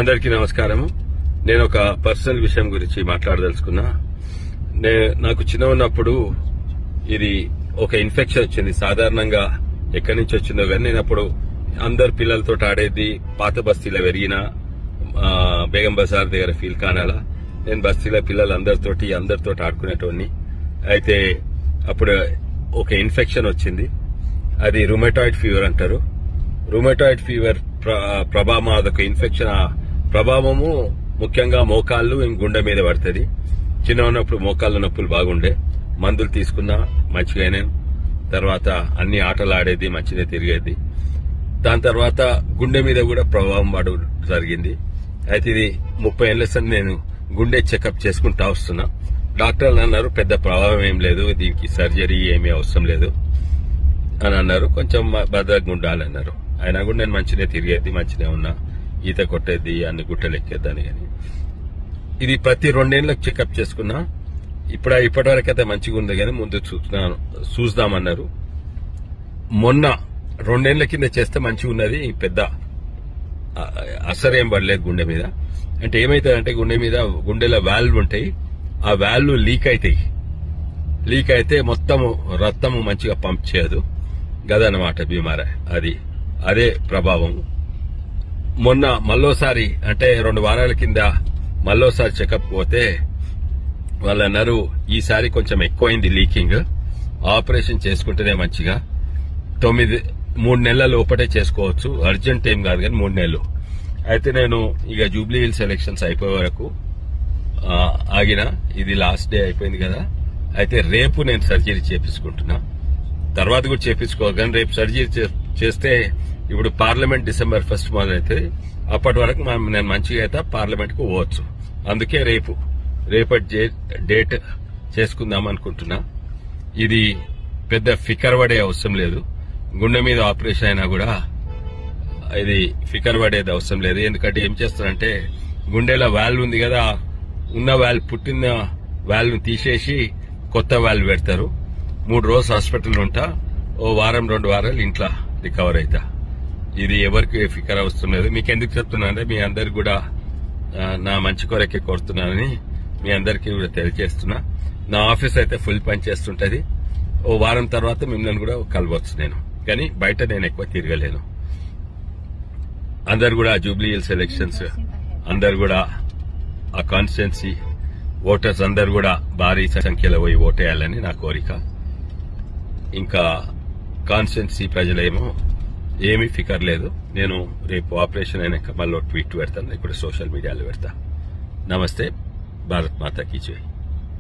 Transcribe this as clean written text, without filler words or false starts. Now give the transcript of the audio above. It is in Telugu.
అందరికీ నమస్కారము. నేను ఒక పర్సనల్ విషయం గురించి మాట్లాడదలుచుకున్నా. నాకు చిన్న ఉన్నప్పుడు ఇది ఒక ఇన్ఫెక్షన్ వచ్చింది. సాధారణంగా ఎక్కడి నుంచి వచ్చిందో కానీ నేను అప్పుడు అందరు పిల్లలతో ఆడేది పాత బస్తీలో పెరిగిన బేగం బజార్ దగ్గర ఫీల్ కానాలా. నేను బస్తీలో అందరితో ఆడుకునేటోడిని. అయితే అప్పుడు ఒక ఇన్ఫెక్షన్ వచ్చింది. అది రుమటాయిడ్ ఫీవర్ అంటారు. రుమటాయిడ్ ఫీవర్ ప్రభావం అదొక ఇన్ఫెక్షన్. ప్రభావము ముఖ్యంగా మోకాళ్ళు గుండె మీద పడుతుంది. చిన్న ఉన్నప్పుడు మోకాళ్ళ నొప్పులు బాగుండే, మందులు తీసుకున్నా మంచిగానే. తర్వాత అన్ని ఆటలు ఆడేది, మంచిగా తిరిగేది. దాని తర్వాత గుండె మీద కూడా ప్రభావం పడు జరిగింది. అయితే ఇది 30 ఏళ్ల సంది నేను గుండె చెకప్ చేసుకుంటా వస్తున్నా. డాక్టర్లు అన్నారు పెద్ద ప్రభావం ఏం లేదు, దీనికి సర్జరీ ఏమీ అవసరం లేదు అని అన్నారు. కొంచెం భద్రంగా ఉండాలన్నారు. అయినా కూడా నేను మంచిగా తిరిగేది, మంచిగా ఉన్నా, ఈత కొట్టేది, అన్ని గుట్టలు ఎక్కేద్దాని. కానీ ఇది ప్రతి 2 ఏళ్లకు చెకప్ చేసుకున్నా. ఇప్పటివరకు అయితే మంచిగా ఉంది, కానీ ముందు చూద్దామన్నారు. మొన్న 2 ఏళ్ల కింద చేస్తే మంచిగా ఉన్నది. పెద్ద అసరేం పడలేదు గుండె మీద. అంటే ఏమైతుందంటే గుండెలో వాల్వ్ ఉంటాయి, ఆ వాల్వ్ లీక్ అవుతాయి. లీక్ అయితే మొత్తం రక్తము మంచిగా పంప్ చేయదు. గదన్నమాట బీమారా. అదే ప్రభావం. మొన్న మళ్ళోసారి అంటే 2 వారాల కింద మళ్ళోసారి చెకప్ పోతే వాళ్ళు అన్నారు ఈసారి కొంచెం ఎక్కువైంది లీకింగ్, ఆపరేషన్ చేసుకుంటేనే మంచిగా 3 నెలల లోపటే చేసుకోవచ్చు, అర్జెంట్ ఏం కాదు కానీ 3 నెలలు. అయితే నేను ఇక జూబ్లీ హిల్స్ ఎలక్షన్స్ అయిపోయే వరకు ఆగిన. ఇది లాస్ట్ డే అయిపోయింది కదా. అయితే రేపు నేను సర్జరీ చేపించుకుంటున్నా. తర్వాత కూడా చేపించుకోవాలి, కానీ రేపు సర్జరీ చేస్తే ఇప్పుడు పార్లమెంట్ December 1 మొదలైతే అప్పటి వరకు నేను మంచిగా అయితే పార్లమెంట్ కు పోవచ్చు. అందుకే రేపటి డేట్ చేసుకుందాం అనుకుంటున్నా. ఇది పెద్ద ఫికర్ పడే అవసరం లేదు. గుండె మీద ఆపరేషన్ అయినా కూడా ఇది ఫికర్ పడేది అవసరం లేదు. ఎందుకంటే ఏం చేస్తారంటే గుండెలో వాల్వ్ ఉంది కదా, ఉన్న వాల్వ్ పుట్టిన వాల్వ్ తీసేసి కొత్త వాల్వ్ పెడతారు. 3 రోజులు హాస్పిటల్ ఉంటా, ఓ వారం 2 వారాలు ఇంట్లో రికవర్ అవుతా. ఇది ఎవరికి ఫికర్ అవసరం లేదు. మీకు ఎందుకు చెప్తున్నా అంటే మీ అందరికి కూడా నా మంచి కొరకే కోరుతున్నానని మీ అందరికీ కూడా తెలియజేస్తున్నా. నా ఆఫీస్ అయితే ఫుల్ పని చేస్తుంటది. ఓ వారం తర్వాత మిమ్మల్ని కూడా కలవచ్చు నేను, కానీ బయట నేను ఎక్కువ తిరగలేను. అందరు కూడా జూబ్లీ హిల్స్ ఎలక్షన్స్ అందరు కూడా ఆ కాన్స్టిట్యున్సీ ఓటర్స్ అందరు కూడా భారీ సంఖ్యలో పోయి ఓటేయాలని నా కోరిక. ఇంకా కాన్స్టిట్యున్సీ ప్రజలేమో ఏమీ ఫికర్ లేదు. నేను రేపు ఆపరేషన్ అయినాక మళ్ళీ ట్వీట్ పెడతాను, ఇప్పుడు సోషల్ మీడియాలో పెడతా. నమస్తే, భారత్ మాతా కీ జై.